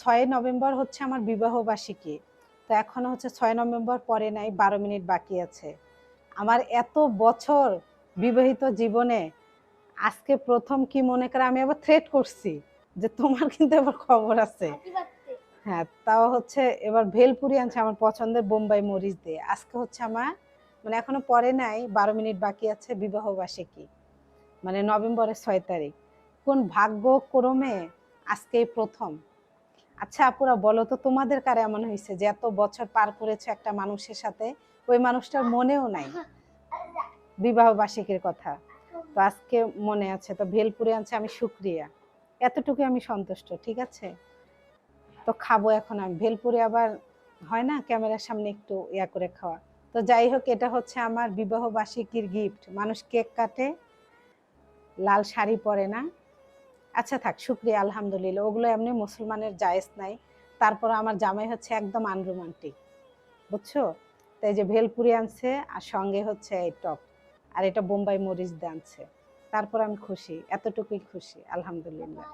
6 November হচ্ছে আমার বিবাহ বার্ষিকী। তো এখনো হচ্ছে 6 নভেম্বর পরে নাই, 12 মিনিট বাকি আছে। আমার এত বছর বিবাহিত জীবনে আজকে প্রথম কি মনে করে আমি আবার থ্রেট করছি যে তোমার কিন্তু এবার খবর আছে। হ্যাঁ, তাও হচ্ছে এবার ভেলপুরি আনছে আমার পছন্দের বোম্বাই মরিচ দিয়ে। আজকে হচ্ছে আমার মানে এখনো পরে নাই, 12 মিনিট বাকি আছে বিবাহ বার্ষিকী, মানে নভেম্বরের 6 তারিখ। কোন ভাগ্য ক্রমে আজকেই প্রথম। আচ্ছা আপুরা বলো তো, তোমাদের কারে এমন হয়েছে যে এত বছর পার করেছে একটা মানুষের সাথে, ওই মানুষটার মনেও নাই বিবাহ বার্ষিকীর কথা, তো আজকে মনে আছে। তো ভেলপুরি আনছে, আমি শুক্রিয়া, এতটুকু আমি সন্তুষ্ট। ঠিক আছে, তো খাবো এখন আমি ভেলপুরি। আবার হয় না ক্যামেরার সামনে একটু ইয়া করে খাওয়া। তো যাই হোক, এটা হচ্ছে আমার বিবাহ বার্ষিকীর গিফট। মানুষ কেক কাটে, লাল শাড়ি পরে না। আচ্ছা থাক, শুক্রিয়া, আলহামদুলিল্লাহ, ওগুলো এমনি মুসলমানের জায়েজ নাই। তারপর আমার জামাই হচ্ছে একদম আনরোমান্টিক, বুঝছো। তাই যে ভেলপুরি আনছে আর সঙ্গে হচ্ছে এই টক, আর এটা বোম্বাই মরিচ দিয়ে আনছে। তারপর আমি খুশি, এতটুকুই খুশি, আলহামদুলিল্লাহ।